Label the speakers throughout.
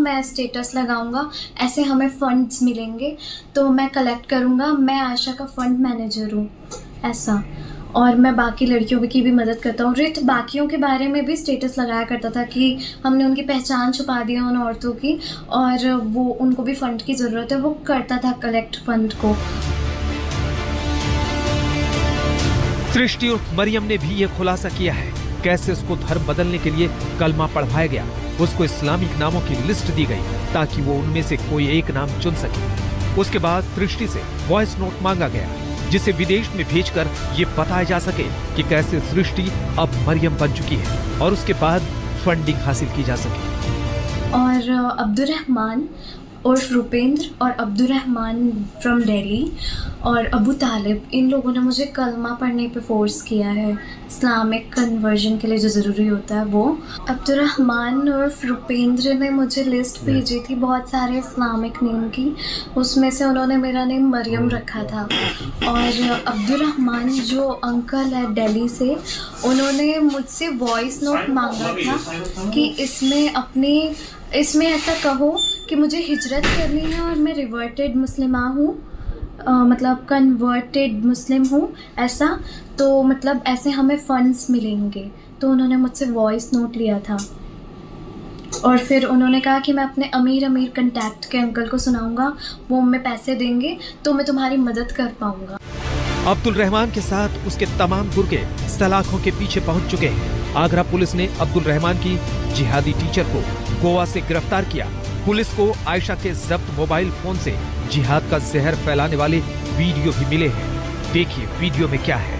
Speaker 1: मैं स्टेटस लगाऊंगा, ऐसे हमें फंड्स मिलेंगे तो मैं कलेक्ट करूंगा, मैं आयशा का फंड मैनेजर हूँ ऐसा, और मैं बाकी लड़कियों की भी मदद करता हूँ। रित बाकियों के बारे में भी स्टेटस लगाया करता था कि हमने उनकी पहचान छुपा दी है उन औरतों की, और वो उनको भी फ़ंड की ज़रूरत है, वो करता था कलेक्ट फंड को।
Speaker 2: सृष्टि उर्फ मरियम ने भी ये खुलासा किया है कैसे उसको धर्म बदलने के लिए कलमा पढ़वाया गया। उसको इस्लामिक नामों की लिस्ट दी गई ताकि वो उनमें से कोई एक नाम चुन सके। उसके बाद सृष्टि से वॉइस नोट मांगा गया जिसे विदेश में भेजकर ये बताया जा सके कि कैसे सृष्टि अब मरियम बन चुकी है और उसके बाद फंडिंग हासिल की जा सके।
Speaker 1: और अब्दुर्रहमान उर्फ रुपेंद्र और अब्दुर्रहमान फ्रॉम दिल्ली और अबू तालिब, इन लोगों ने मुझे कलमा पढ़ने पे फोर्स किया है, इस्लामिक कन्वर्जन के लिए जो ज़रूरी होता है वो। अब्दुर्रहमान उर्फ रुपेंद्र ने मुझे लिस्ट भेजी थी बहुत सारे इस्लामिक नेम की, उसमें से उन्होंने मेरा नेम मरियम रखा था। और अब्दुर्रहमान जो अंकल है दिल्ली से, उन्होंने मुझसे वॉइस नोट मांगा था कि इसमें ऐसा कहो कि मुझे हिजरत करनी है और मैं रिवर्टेड मुस्लिमा हूँ, मतलब कन्वर्टेड मुस्लिम हूँ ऐसा, तो मतलब ऐसे हमें फंड्स मिलेंगे। तो उन्होंने मुझसे वॉइस नोट लिया था और फिर उन्होंने कहा कि मैं अपने अमीर कंटैक्ट के अंकल को सुनाऊंगा, वो हमें पैसे देंगे तो मैं तुम्हारी मदद कर पाऊंगा।
Speaker 2: अब्दुल रहमान के साथ उसके तमाम गुर्गे सलाखों के पीछे पहुंच चुके हैं। आगरा पुलिस ने अब्दुल रहमान की जिहादी टीचर को गोवा से गिरफ्तार किया। पुलिस को आयशा के जब्त मोबाइल फोन से जिहाद का जहर फैलाने वाले वीडियो भी मिले हैं। देखिए वीडियो में क्या है।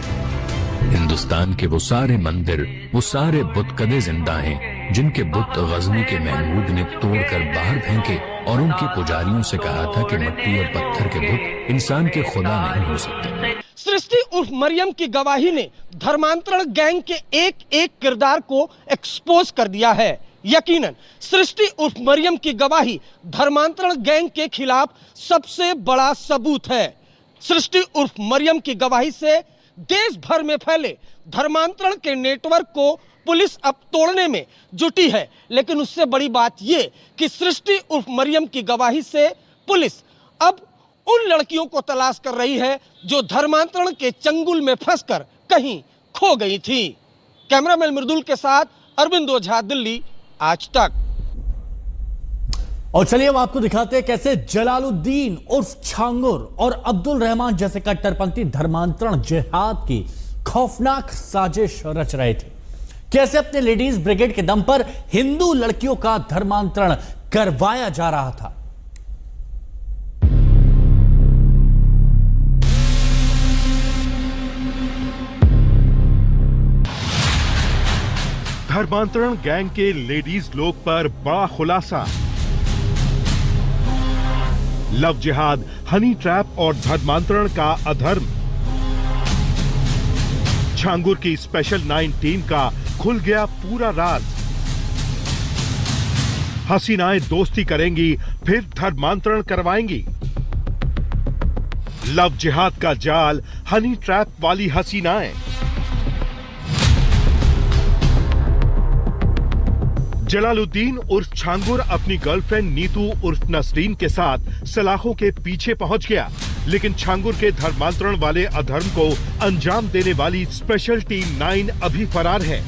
Speaker 3: हिंदुस्तान के वो सारे मंदिर, वो सारे बुत कदे जिंदा हैं जिनके बुत गजनी के महमूद ने तोड़कर बाहर फेंके और उनके पुजारियों से कहा था कि मिट्टी और पत्थर के बुत इंसान के खुदा नहीं हो सकते।
Speaker 4: सृष्टि उर्फ मरियम की गवाही ने धर्मांतरण गैंग के एक एक किरदार को एक्सपोज कर दिया है। यकीनन सृष्टि उर्फ मरियम की गवाही धर्मांतरण गैंग के खिलाफ सबसे बड़ा सबूत है। सृष्टि उर्फ मरियम की गवाही से देश भर में फैले धर्मांतरण के नेटवर्क को पुलिस अब तोड़ने में जुटी है। लेकिन उससे बड़ी बात यह कि सृष्टि उर्फ मरियम की गवाही से पुलिस अब उन लड़कियों को तलाश कर रही है जो धर्मांतरण के चंगुल में फंसकर कहीं खो गई थी। कैमरामैन मृदुल के साथ अरविंद ओझा, दिल्ली, आज तक।
Speaker 5: और चलिए अब आपको दिखाते हैं कैसे जलालुद्दीन उर्फ छांगुर और अब्दुल रहमान जैसे कट्टरपंथी धर्मांतरण जिहाद की खौफनाक साजिश रच रहे थे। कैसे अपने लेडीज ब्रिगेड के दम पर हिंदू लड़कियों का धर्मांतरण करवाया जा रहा था।
Speaker 6: धर्मांतरण गैंग के लेडीज लोग पर बड़ा खुलासा। लव जिहाद, हनी ट्रैप और धर्मांतरण का अधर्म। छांगुर की स्पेशल 9 टीम का खुल गया पूरा राज। हसीनाएं दोस्ती करेंगी फिर धर्मांतरण करवाएंगी। लव जिहाद का जाल, हनी ट्रैप वाली हसीनाएं। जलालुद्दीन उर्फ छांगुर अपनी गर्लफ्रेंड नीतू उर्फ नसरीन के साथ सलाखों के पीछे पहुंच गया, लेकिन छांगुर के धर्मांतरण वाले अधर्म को अंजाम देने वाली स्पेशल टीम 9 अभी फरार है।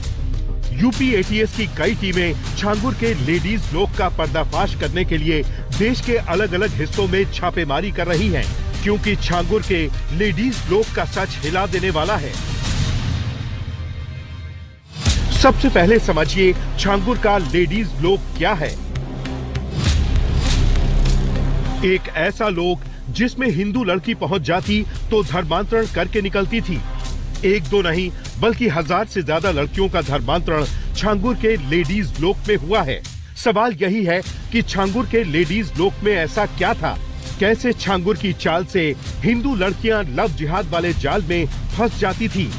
Speaker 6: यूपी एटीएस की कई टीमें छांगुर के लेडीज लोग का पर्दाफाश करने के लिए देश के अलग अलग हिस्सों में छापेमारी कर रही हैं, क्योंकि छांगुर के लेडीज लोग का सच हिला देने वाला है। सबसे पहले समझिए छांगुर का लेडीज लोग क्या है। एक ऐसा लोग जिसमें हिंदू लड़की पहुंच जाती तो धर्मांतरण करके निकलती थी। एक दो नहीं बल्कि 1000 से ज्यादा लड़कियों का धर्मांतरण छांगुर के लेडीज लोग में हुआ है। सवाल यही है कि छांगुर के लेडीज लोग में ऐसा क्या था, कैसे छांगुर की चाल से हिंदू लड़कियां लव जिहाद वाले जाल में फंस जाती थी।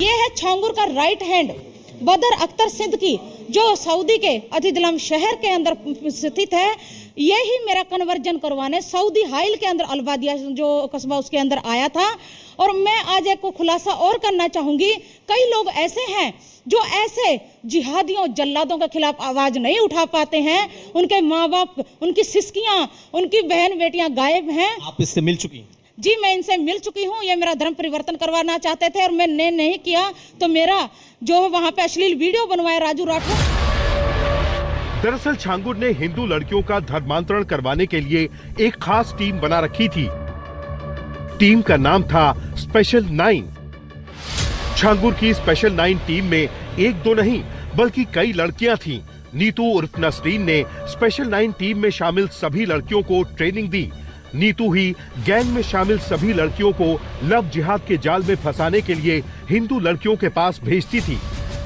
Speaker 7: ये है छांगुर का राइट हैंड बदर अख्तर सिद्दीकी, जो सऊदी के अदीदलम शहर के अंदर स्थित है। यही मेरा कन्वर्जन करवाने सऊदी हाइल के अंदर अलबादिया जो कस्बा उसके अंदर आया था। और मैं आज एक को खुलासा और करना चाहूंगी, कई लोग ऐसे हैं जो ऐसे जिहादियों जल्लादों के खिलाफ आवाज नहीं उठा पाते हैं, उनके माँ बाप, उनकी सिस्कियां, उनकी बहन बेटियां गायब हैं।
Speaker 8: आप इससे मिल चुकी हैं?
Speaker 7: जी, मैं इनसे मिल चुकी हूँ। ये मेरा धर्म परिवर्तन करवाना चाहते थे और मैंने नहीं किया, तो मेरा जो है वहां पे अश्लील वीडियो बनवाया राजू राठौर।
Speaker 6: दरअसल छांगुर ने हिंदू लड़कियों का धर्मांतरण करवाने के लिए एक खास टीम बना रखी थी। टीम का नाम था स्पेशल 9। छांगुर की स्पेशल 9 टीम में एक दो नहीं बल्कि कई लड़कियां थीं। नीतू उर्फ नसरीन ने स्पेशल 9 टीम में शामिल सभी लड़कियों को ट्रेनिंग दी। नीतू ही गैंग में शामिल सभी लड़कियों को लव जिहाद के जाल में फंसाने के लिए हिंदू लड़कियों के पास भेजती थी।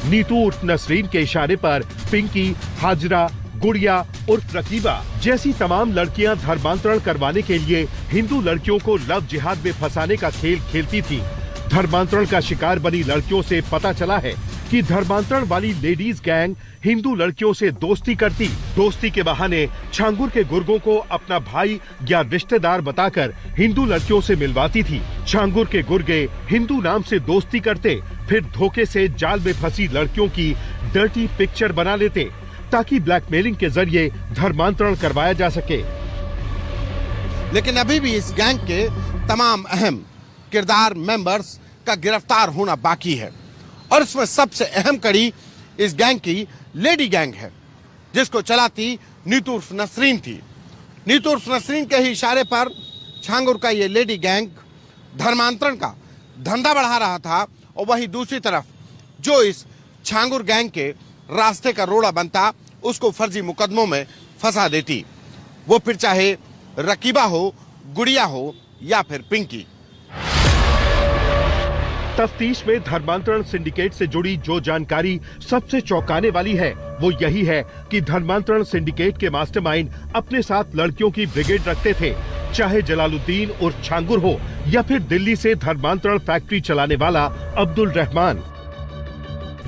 Speaker 6: नीतू उर्फ नसरीन के इशारे पर पिंकी, हाजरा, गुड़िया उर्फ रकीबा जैसी तमाम लड़कियां धर्मांतरण करवाने के लिए हिंदू लड़कियों को लव जिहाद में फंसाने का खेल खेलती थीं। धर्मांतरण का शिकार बनी लड़कियों से पता चला है कि धर्मांतरण वाली लेडीज गैंग हिंदू लड़कियों से दोस्ती करती। दोस्ती के बहाने छांगुर के गुर्गों को अपना भाई या रिश्तेदार बताकर हिंदू लड़कियों से मिलवाती थी। छांगुर के गुर्गे हिंदू नाम से दोस्ती करते, फिर धोखे से जाल में फंसी लड़कियों की डर्टी पिक्चर बना लेते ताकि ब्लैकमेलिंग के जरिए धर्मांतरण करवाया जा सके।
Speaker 9: लेकिन अभी भी इस गैंग के तमाम अहम किरदार मेंबर्स का गिरफ्तार होना बाकी है और इसमें सबसे अहम कड़ी इस गैंग की लेडी गैंग है जिसको चलाती नीतू उर्फ नसरीन थी। नीतू उर्फ नसरीन के ही इशारे पर छांगुर का ये लेडी गैंग धर्मांतरण का धंधा बढ़ा रहा था और वहीं दूसरी तरफ जो इस छांगुर गैंग के रास्ते का रोड़ा बनता उसको फर्जी मुकदमों में फंसा देती, वो फिर चाहे रकीबा हो, गुड़िया हो या फिर पिंकी।
Speaker 6: तफ्तीश में धर्मांतरण सिंडिकेट से जुड़ी जो जानकारी सबसे चौंकाने वाली है वो यही है कि धर्मांतरण सिंडिकेट के मास्टरमाइंड अपने साथ लड़कियों की ब्रिगेड रखते थे, चाहे जलालुद्दीन उर्फ छांगुर हो या फिर दिल्ली से धर्मांतरण फैक्ट्री चलाने वाला अब्दुल रहमान।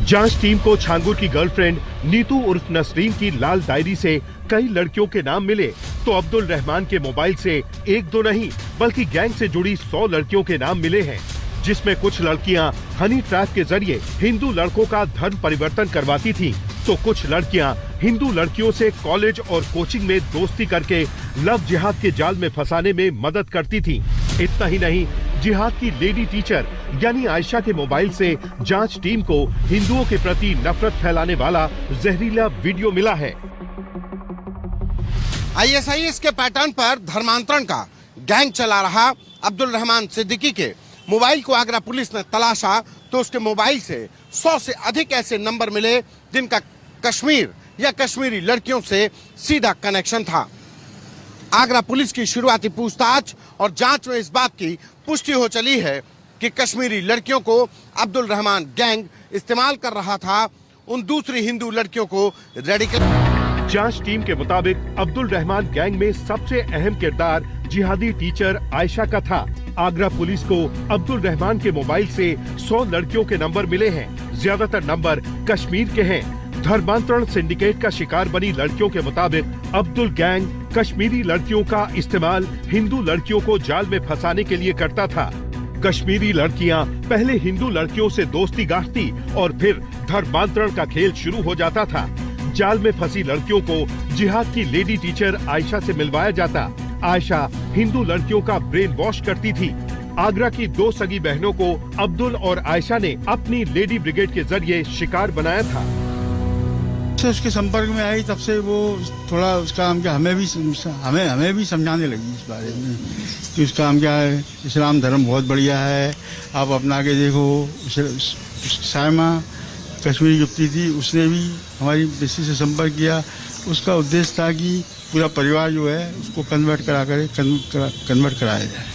Speaker 6: जांच टीम को छांगुर की गर्लफ्रेंड नीतू उर्फ नसरीन की लाल डायरी से कई लड़कियों के नाम मिले तो अब्दुल रहमान के मोबाइल से एक दो नहीं बल्कि गैंग से जुड़ी 100 लड़कियों के नाम मिले हैं, जिसमें कुछ लड़कियां हनी ट्रैप के जरिए हिंदू लड़कों का धर्म परिवर्तन करवाती थीं, तो कुछ लड़कियां हिंदू लड़कियों से कॉलेज और कोचिंग में दोस्ती करके लव जिहाद के जाल में फंसाने में मदद करती थीं। इतना ही नहीं, जिहाद की लेडी टीचर यानी आयशा के मोबाइल से जांच टीम को हिंदुओं के प्रति नफरत फैलाने वाला जहरीला वीडियो मिला है।
Speaker 9: ISIS के पैटर्न पर धर्मांतरण का गैंग चला रहा अब्दुल रहमान सिद्दीकी के मोबाइल को आगरा पुलिस ने तलाशा तो उसके मोबाइल से 100 से अधिक ऐसे नंबर मिले जिनका कश्मीर या कश्मीरी लड़कियों से सीधा कनेक्शन था। आगरा पुलिस की शुरुआती पूछताछ और जांच में इस बात की पुष्टि हो चली है कि कश्मीरी लड़कियों को अब्दुल रहमान गैंग इस्तेमाल कर रहा था उन दूसरी हिंदू लड़कियों को रेडिकल।
Speaker 6: जांच टीम के मुताबिक अब्दुल रहमान गैंग में सबसे अहम किरदार जिहादी टीचर आयशा का था। आगरा पुलिस को अब्दुल रहमान के मोबाइल से 100 लड़कियों के नंबर मिले हैं, ज्यादातर नंबर कश्मीर के हैं। धर्मांतरण सिंडिकेट का शिकार बनी लड़कियों के मुताबिक अब्दुल गैंग कश्मीरी लड़कियों का इस्तेमाल हिंदू लड़कियों को जाल में फंसाने के लिए करता था। कश्मीरी लड़कियां पहले हिंदू लड़कियों से दोस्ती गांठती और फिर धर्मांतरण का खेल शुरू हो जाता था। जाल में फंसी लड़कियों को जिहाद की लेडी टीचर आयशा से मिलवाया जाता। आयशा हिंदू लड़कियों का ब्रेन वॉश करती थी। आगरा की 2 सगी बहनों को अब्दुल और आयशा ने अपनी लेडी ब्रिगेड के जरिए शिकार बनाया था।
Speaker 10: से उसके संपर्क में आई तब से वो थोड़ा उसका काम क्या हमें भी समझाने लगी इस बारे में कि उसका काम क्या है, इस्लाम धर्म बहुत बढ़िया है, आप अपना के देखो। सायमा कश्मीरी युवती थी, उसने भी हमारी बेसी से संपर्क किया। उसका उद्देश्य था कि पूरा परिवार जो है उसको कन्वर्ट कराया जाए।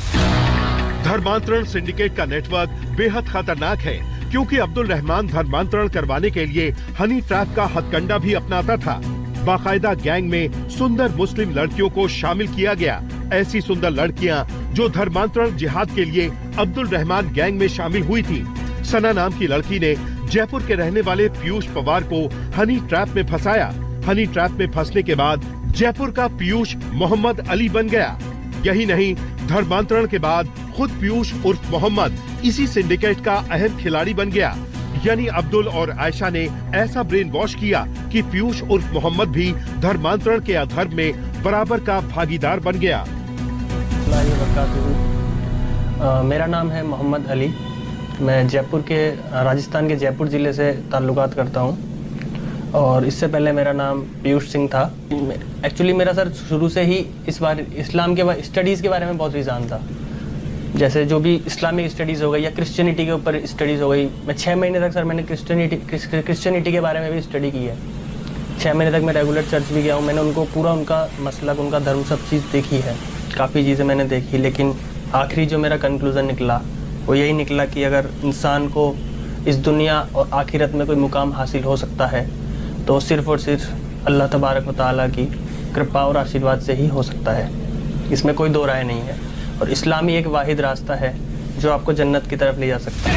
Speaker 6: धर्मांतरण सिंडिकेट का नेटवर्क बेहद खतरनाक है क्योंकि अब्दुल रहमान धर्मांतरण करवाने के लिए हनी ट्रैप का हथकंडा भी अपनाता था। बाकायदा गैंग में सुंदर मुस्लिम लड़कियों को शामिल किया गया। ऐसी सुंदर लड़कियां जो धर्मांतरण जिहाद के लिए अब्दुल रहमान गैंग में शामिल हुई थी। सना नाम की लड़की ने जयपुर के रहने वाले पीयूष पवार को हनी ट्रैप में फंसाया। हनी ट्रैप में फंसने के बाद जयपुर का पीयूष मोहम्मद अली बन गया। यही नहीं, धर्मांतरण के बाद खुद पीयूष उर्फ मोहम्मद इसी सिंडिकेट का अहम खिलाड़ी बन गया। यानी अब्दुल और आयशा ने ऐसा ब्रेन वॉश किया कि पीयूष उर्फ मोहम्मद भी धर्मांतरण के अधर्म में बराबर का भागीदार बन गया।
Speaker 8: मेरा नाम है मोहम्मद अली। मैं जयपुर के राजस्थान के जयपुर ज़िले से ताल्लुकात करता हूँ और इससे पहले मेरा नाम पीयूष सिंह था। एक्चुअली मेरा सर शुरू से ही इस बार इस्लाम के स्टडीज़ के बारे में बहुत रुझान था। जैसे जो भी इस्लामिक स्टडीज़ हो गई या क्रिश्चियनिटी के ऊपर स्टडीज़ हो गई। मैं 6 महीने तक सर मैंने क्रिश्चियनिटी के बारे में भी स्टडी की है। 6 महीने तक मैं रेगुलर चर्च भी गया हूँ। मैंने उनको पूरा उनका मसलक, उनका धर्म, सब चीज़ देखी है। काफ़ी चीज़ें मैंने देखी, लेकिन आखिरी जो मेरा कंक्लूज़न निकला वो यही निकला कि अगर इंसान को इस दुनिया और आखिरत में कोई मुकाम हासिल हो सकता है तो सिर्फ़ और सिर्फ अल्लाह तबारक व तआला की कृपा और आशीर्वाद से ही हो सकता है। इसमें कोई दो राय नहीं है और इस्लामी एक वाहिद रास्ता है जो आपको जन्नत की तरफ ले जा सकता है।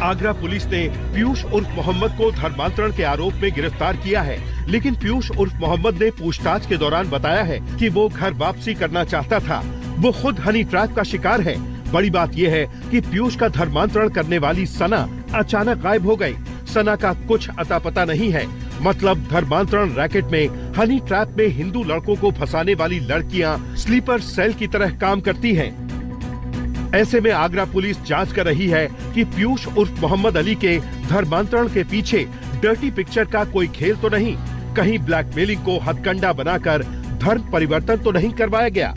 Speaker 6: आगरा पुलिस ने पीयूष उर्फ मोहम्मद को धर्मांतरण के आरोप में गिरफ्तार किया है, लेकिन पीयूष उर्फ मोहम्मद ने पूछताछ के दौरान बताया है कि वो घर वापसी करना चाहता था। वो खुद हनी ट्रैप का शिकार है। बड़ी बात यह है कि पीयूष का धर्मांतरण करने वाली सना अचानक गायब हो गई। सना का कुछ अता पता नहीं है। मतलब धर्मांतरण रैकेट में हनी ट्रैप में हिंदू लड़कों को फंसाने वाली लड़कियां स्लीपर सेल की तरह काम करती हैं। ऐसे में आगरा पुलिस जांच कर रही है कि पीयूष उर्फ मोहम्मद अली के धर्मांतरण के पीछे डर्टी पिक्चर का कोई खेल तो नहीं, कहीं ब्लैकमेलिंग को हथकंडा बनाकर धर्म परिवर्तन तो नहीं करवाया गया।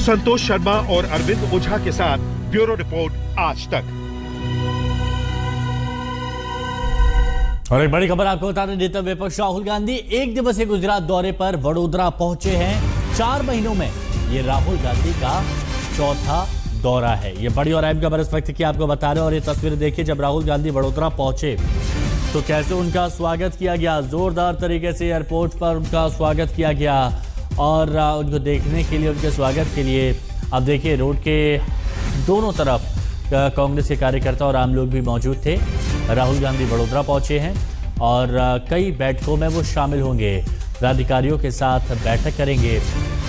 Speaker 6: संतोष शर्मा और अरविंद ओझा के साथ ब्यूरो रिपोर्ट, आज तक।
Speaker 5: और एक बड़ी खबर आपको बता दें, नेता विपक्ष राहुल गांधी 1 दिवसीय गुजरात दौरे पर वडोदरा पहुंचे हैं। 4 महीनों में ये राहुल गांधी का चौथा दौरा है। ये बड़ी और अहम खबर इस वक्त की आपको बता रहे हैं। और ये तस्वीरें देखिए, जब राहुल गांधी वडोदरा पहुंचे तो कैसे उनका स्वागत किया गया। जोरदार तरीके से एयरपोर्ट पर उनका स्वागत किया गया और उनको देखने के लिए, उनके स्वागत के लिए अब देखिए रोड के दोनों तरफ कांग्रेस के कार्यकर्ता और आम लोग भी मौजूद थे। राहुल गांधी वडोदरा पहुंचे हैं और कई बैठकों में वो शामिल होंगे, पदाधिकारियों के साथ बैठक करेंगे।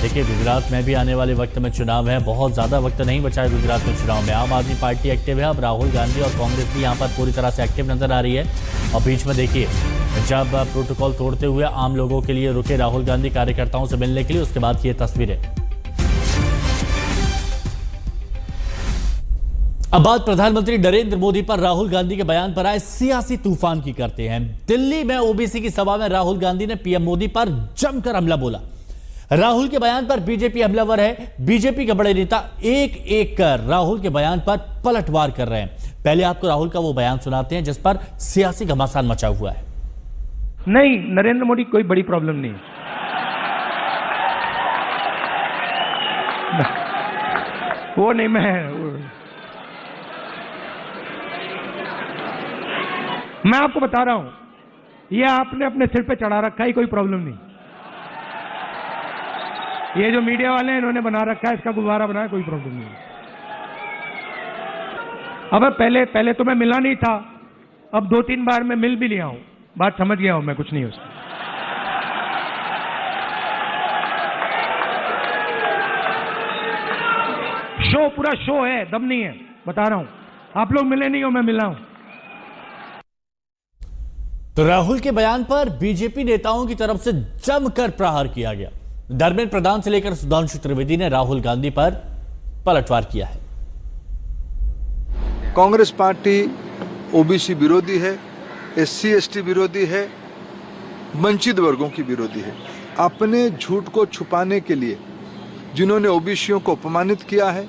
Speaker 5: देखिए गुजरात में भी आने वाले वक्त में चुनाव है, बहुत ज़्यादा वक्त नहीं बचा है गुजरात में चुनाव में। आम आदमी पार्टी एक्टिव है, अब राहुल गांधी और कांग्रेस भी यहाँ पर पूरी तरह से एक्टिव नजर आ रही है। और बीच में देखिए जब प्रोटोकॉल तोड़ते हुए आम लोगों के लिए रुके राहुल गांधी कार्यकर्ताओं से मिलने के लिए, उसके बाद की ये तस्वीरें। अब बात प्रधानमंत्री नरेंद्र मोदी पर राहुल गांधी के बयान पर आए सियासी तूफान की करते हैं। दिल्ली में ओबीसी की सभा में राहुल गांधी ने पीएम मोदी पर जमकर हमला बोला। राहुल के बयान पर बीजेपी हमलावर है। बीजेपी के बड़े नेता एक एक कर राहुल के बयान पर पलटवार कर रहे हैं। पहले आपको राहुल का वो बयान सुनाते हैं जिस पर सियासी घमासान मचा हुआ है।
Speaker 11: नहीं, नरेंद्र मोदी कोई बड़ी प्रॉब्लम नहीं, वो नहीं। मैं आपको बता रहा हूं, ये आपने अपने सिर पे चढ़ा रखा है, कोई प्रॉब्लम नहीं। ये जो मीडिया वाले हैं इन्होंने बना रखा है, इसका गुब्बारा बनाया, कोई प्रॉब्लम नहीं। अब पहले तो मैं मिला नहीं था, अब 2-3 बार मैं मिल भी लिया हूं, बात समझ गया हूं मैं, कुछ नहीं उसका। शो पूरा शो है, दम नहीं है, बता रहा हूं। आप लोग मिले नहीं हो, मैं मिला हूं।
Speaker 5: तो राहुल के बयान पर बीजेपी नेताओं की तरफ से जमकर प्रहार किया गया। धर्मेंद्र प्रधान से लेकर सुधांशु त्रिवेदी ने राहुल गांधी पर पलटवार किया है।
Speaker 12: कांग्रेस पार्टी ओबीसी विरोधी है, एससी एसटी विरोधी है, वंचित वर्गों की विरोधी है। अपने झूठ को छुपाने के लिए जिन्होंने ओबीसीयों को अपमानित किया है,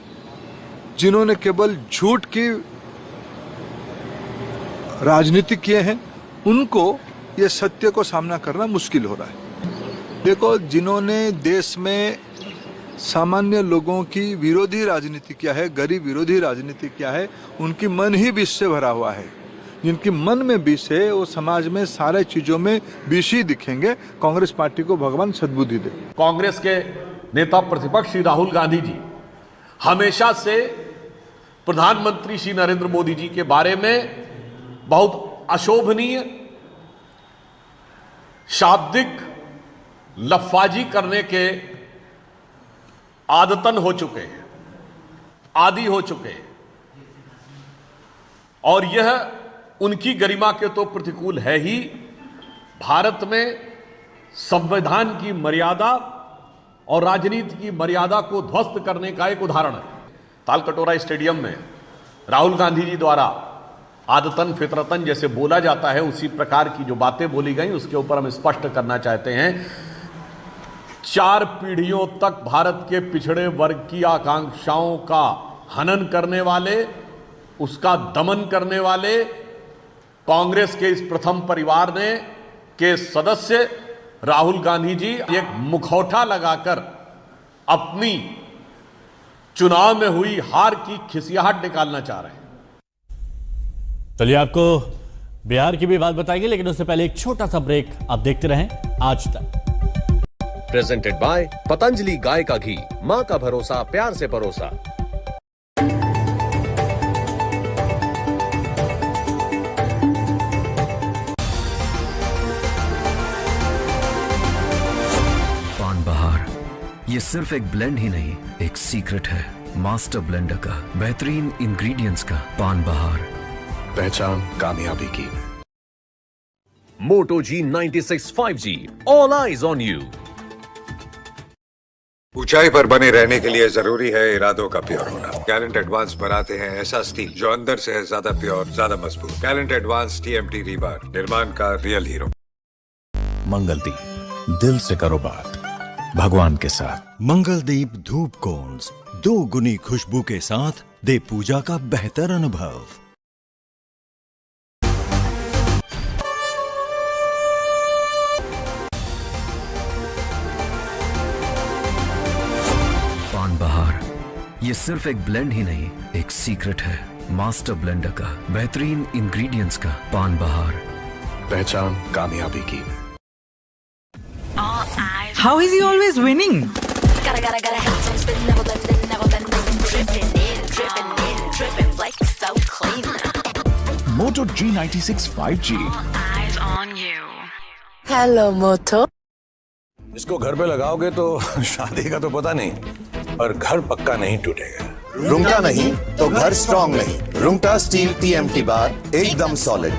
Speaker 12: जिन्होंने केवल झूठ की राजनीति किए हैं, उनको ये सत्य को सामना करना मुश्किल हो रहा है। देखो, जिन्होंने देश में सामान्य लोगों की विरोधी राजनीति किया है, गरीब विरोधी राजनीति किया है, उनकी मन ही विष से भरा हुआ है। जिनकी मन में विष है वो समाज में सारे चीजों में विष ही दिखेंगे। कांग्रेस पार्टी को भगवान सद्बुद्धि दे।
Speaker 13: कांग्रेस के नेता प्रतिपक्ष श्री राहुल गांधी जी हमेशा से प्रधानमंत्री श्री नरेंद्र मोदी जी के बारे में बहुत अशोभनीय, शाब्दिक लफ्फाजी करने के आदतन हो चुके हैं, आदी हो चुके हैं, और यह उनकी गरिमा के तो प्रतिकूल है ही, भारत में संविधान की मर्यादा और राजनीति की मर्यादा को ध्वस्त करने का एक उदाहरण है। तालकटोरा स्टेडियम में राहुल गांधी जी द्वारा आदतन फितरतन जैसे बोला जाता है, उसी प्रकार की जो बातें बोली गई उसके ऊपर हम स्पष्ट करना चाहते हैं। 4 पीढ़ियों तक भारत के पिछड़े वर्ग की आकांक्षाओं का हनन करने वाले, उसका दमन करने वाले कांग्रेस के इस प्रथम परिवार ने के सदस्य राहुल गांधी जी एक मुखौटा लगाकर अपनी चुनाव में हुई हार की खिसियाहट निकालना चाह रहे हैं।
Speaker 5: चलिए आपको बिहार की भी बात बताएंगे, लेकिन उससे पहले एक छोटा सा ब्रेक। आप देखते रहें आज तक।
Speaker 14: प्रेजेंटेड बाय पतंजलि गाय का घी, मां का भरोसा, प्यार से परोसा।
Speaker 15: पान बहार ये सिर्फ एक ब्लेंड ही नहीं, एक सीक्रेट है मास्टर ब्लेंडर का, बेहतरीन इंग्रेडिएंट्स का। पान बहार,
Speaker 16: पहचान कामयाबी की।
Speaker 14: मोटो G96 5G, all eyes on you.
Speaker 17: ऊंचाई पर बने रहने के लिए जरूरी है इरादों का प्योर होना। गैलेंट एडवांस बनाते हैं ऐसा स्टील जो अंदर से है ज्यादा प्योर, ज्यादा मजबूत। गैलेंट एडवांस TMT रीबार, निर्माण का रियल हीरो।
Speaker 16: मंगलदीप, दिल से करो बात भगवान के साथ।
Speaker 18: मंगलदीप धूप कोन्स 2 गुनी खुशबू के साथ दे पूजा का बेहतर अनुभव।
Speaker 15: पान बहार ये सिर्फ एक ब्लेंड ही नहीं, एक सीक्रेट है मास्टर ब्लेंडर का, बेहतरीन इंग्रेडिएंट्स का। पान बहार,
Speaker 16: पहचान कामयाबी की।
Speaker 19: How is he always winning?
Speaker 16: Moto G96 5G.
Speaker 19: Hello, Moto.
Speaker 16: इसको घर पे लगाओगे तो शादी का तो पता नहीं, पर घर पक्का नहीं टूटेगा।
Speaker 20: रुंगटा नहीं तो घर स्ट्रॉन्ग नहीं। रुंगटा स्टील TMT बार एकदम सॉलिड।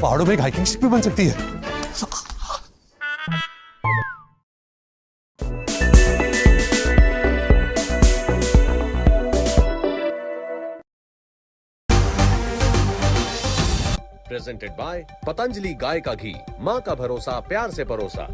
Speaker 16: पहाड़ों में एक हाइकिंग स्टिक भी बन सकती है।
Speaker 14: प्रेजेंटेड बाय पतंजलि गाय का घी, मां का भरोसा, प्यार से परोसा।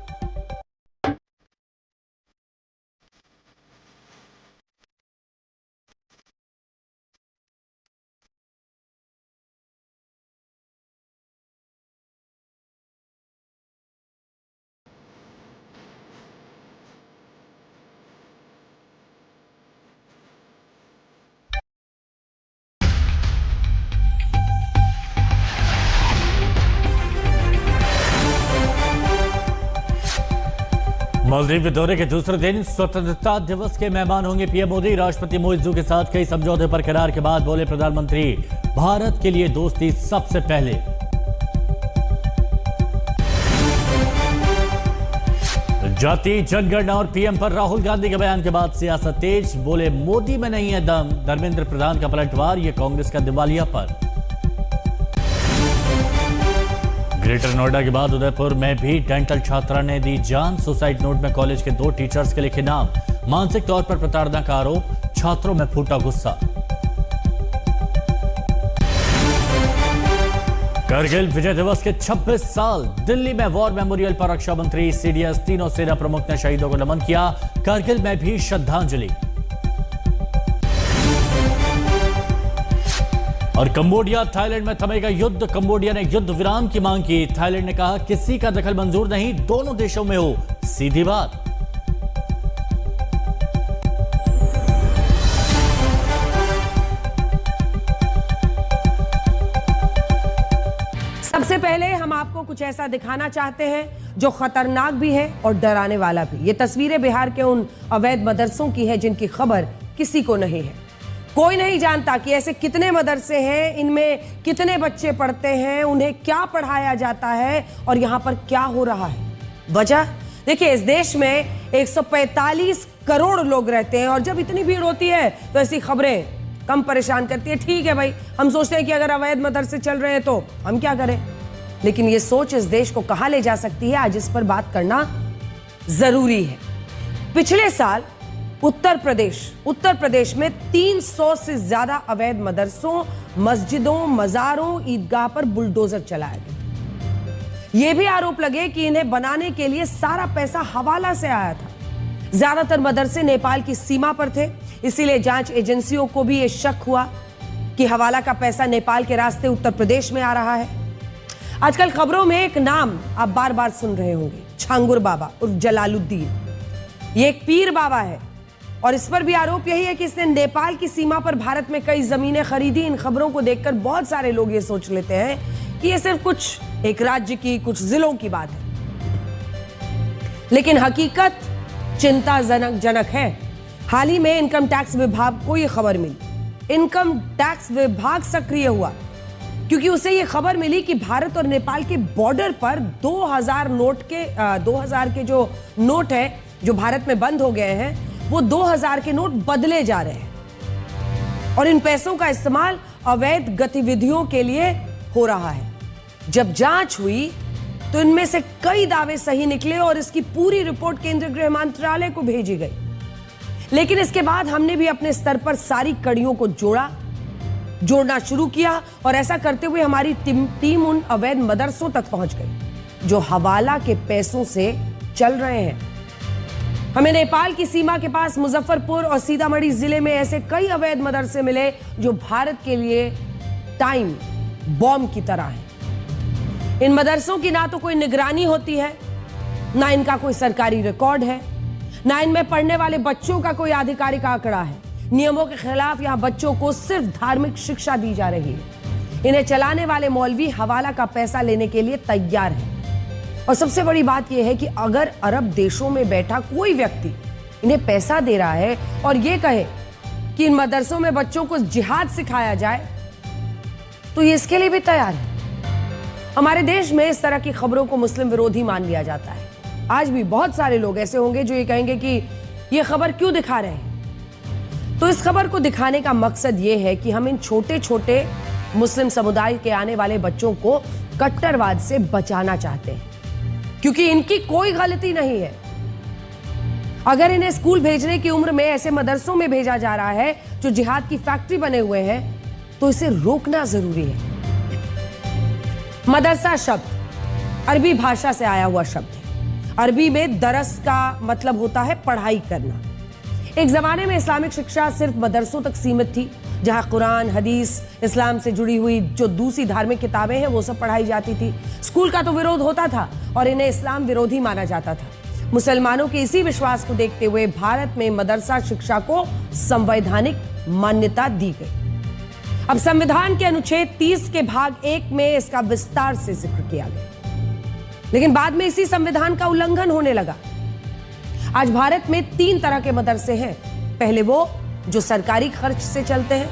Speaker 5: मालदीव के दौरे के दूसरे दिन स्वतंत्रता दिवस के मेहमान होंगे पीएम मोदी। राष्ट्रपति मोइज़ू के साथ कई समझौते पर करार के बाद बोले प्रधानमंत्री, भारत के लिए दोस्ती सबसे पहले। जाति जनगणना और पीएम पर राहुल गांधी के बयान के बाद सियासत तेज, बोले मोदी में नहीं है दम। धर्मेंद्र प्रधान का पलटवार, ये कांग्रेस का दिवालियापन। ग्रेटर नोएडा के बाद उदयपुर में भी डेंटल छात्रा ने दी जान। सुसाइड नोट में कॉलेज के 2 टीचर्स के लिखे नाम। मानसिक तौर पर प्रताड़ना का आरोप, छात्रों में फूटा गुस्सा। करगिल विजय दिवस के 26 साल, दिल्ली में वॉर मेमोरियल पर रक्षा मंत्री, CDS, तीनों सेना प्रमुख ने शहीदों को नमन किया। करगिल में भी श्रद्धांजलि। और कंबोडिया थाईलैंड में थमेगा युद्ध, कंबोडिया ने युद्ध विराम की मांग की। थाईलैंड ने कहा किसी का दखल मंजूर नहीं, दोनों देशों में हो सीधी बात।
Speaker 19: सबसे पहले हम आपको कुछ ऐसा दिखाना चाहते हैं जो खतरनाक भी है और डराने वाला भी। ये तस्वीरें बिहार के उन अवैध मदरसों की है जिनकी खबर किसी को नहीं है। कोई नहीं जानता कि ऐसे कितने मदरसे हैं, इनमें कितने बच्चे पढ़ते हैं, उन्हें क्या पढ़ाया जाता है और यहाँ पर क्या हो रहा है। वजह देखिए, इस देश में 145 करोड़ लोग रहते हैं और जब इतनी भीड़ होती है तो ऐसी खबरें कम परेशान करती है। ठीक है भाई, हम सोचते हैं कि अगर अवैध मदरसे चल रहे हैं तो हम क्या करें, लेकिन ये सोच इस देश को कहां ले जा सकती है, आज इस पर बात करना जरूरी है। पिछले साल उत्तर प्रदेश में 300 से ज्यादा अवैध मदरसों, मस्जिदों, मजारों, ईदगाह पर बुलडोजर चलाया गया। यह भी आरोप लगे कि इन्हें बनाने के लिए सारा पैसा हवाला से आया था। ज्यादातर मदरसे नेपाल की सीमा पर थे, इसीलिए जांच एजेंसियों को भी यह शक हुआ कि हवाला का पैसा नेपाल के रास्ते उत्तर प्रदेश में आ रहा है। आजकल खबरों में एक नाम आप बार बार सुन रहे होंगे, छांगुर बाबा उर्फ जलालुद्दीन। ये एक पीर बाबा है और इस पर भी आरोप यही है कि इसने नेपाल की सीमा पर भारत में कई जमीनें खरीदी। इन खबरों को देखकर बहुत सारे लोग ये सोच लेते हैं कि ये सिर्फ कुछ एक राज्य की, कुछ जिलों की बात है, लेकिन हकीकत चिंताजनक है। हाल ही में इनकम टैक्स विभाग को यह खबर मिली। इनकम टैक्स विभाग सक्रिय हुआ क्योंकि उसे यह खबर मिली कि भारत और नेपाल के बॉर्डर पर 2000 के जो नोट है जो भारत में बंद हो गए हैं, वो 2000 के नोट बदले जा रहे हैं और इन पैसों का इस्तेमाल अवैध गतिविधियों के लिए हो रहा है। जब जांच हुई तो इनमें से कई दावे सही निकले और इसकी पूरी रिपोर्ट केंद्रीय गृह मंत्रालय को भेजी गई। लेकिन इसके बाद हमने भी अपने स्तर पर सारी कड़ियों को जोड़ना शुरू किया और ऐसा करते हुए हमारी टीम उन अवैध मदरसों तक पहुंच गई जो हवाला के पैसों से चल रहे हैं। हमें नेपाल की सीमा के पास मुजफ्फरपुर और सीतामढ़ी जिले में ऐसे कई अवैध मदरसे मिले जो भारत के लिए टाइम बॉम्ब की तरह है। इन मदरसों की ना तो कोई निगरानी होती है, ना इनका कोई सरकारी रिकॉर्ड है, ना इनमें पढ़ने वाले बच्चों का कोई आधिकारिक आंकड़ा है। नियमों के खिलाफ यहां बच्चों को सिर्फ धार्मिक शिक्षा दी जा रही है। इन्हें चलाने वाले मौलवी हवाला का पैसा लेने के लिए तैयार है। और सबसे बड़ी बात यह है कि अगर अरब देशों में बैठा कोई व्यक्ति इन्हें पैसा दे रहा है और यह कहे कि इन मदरसों में बच्चों को जिहाद सिखाया जाए, तो ये इसके लिए भी तैयार है। हमारे देश में इस तरह की खबरों को मुस्लिम विरोधी मान लिया जाता है। आज भी बहुत सारे लोग ऐसे होंगे जो ये कहेंगे कि ये खबर क्यों दिखा रहे हैं। तो इस खबर को दिखाने का मकसद ये है कि हम इन छोटे छोटे मुस्लिम समुदाय के आने वाले बच्चों को कट्टरवाद से बचाना चाहते हैं, क्योंकि इनकी कोई गलती नहीं है। अगर इन्हें स्कूल भेजने की उम्र में ऐसे मदरसों में भेजा जा रहा है जो जिहाद की फैक्ट्री बने हुए हैं, तो इसे रोकना जरूरी है। मदरसा शब्द अरबी भाषा से आया हुआ शब्द है। अरबी में दरस का मतलब होता है पढ़ाई करना। एक जमाने में इस्लामिक शिक्षा सिर्फ मदरसों तक सीमित थी, जहां कुरान, हदीस, इस्लाम से जुड़ी हुई जो दूसरी धार्मिक किताबें हैं वो सब पढ़ाई जाती थी। स्कूल का तो विरोध होता था और इन्हें इस्लाम विरोधी माना जाता था। मुसलमानों के इसी विश्वास को देखते हुए भारत में मदरसा शिक्षा को संवैधानिक मान्यता दी गई। अब संविधान के अनुच्छेद 30 के भाग 1 में इसका विस्तार से जिक्र किया गया, लेकिन बाद में इसी संविधान का उल्लंघन होने लगा। आज भारत में 3 तरह के मदरसे हैं। पहले वो जो सरकारी खर्च से चलते हैं,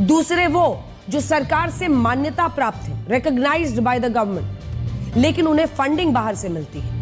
Speaker 19: दूसरे वो जो सरकार से मान्यता प्राप्त है, रिकॉग्नाइज्ड बाय द गवर्नमेंट, लेकिन उन्हें फंडिंग बाहर से मिलती है,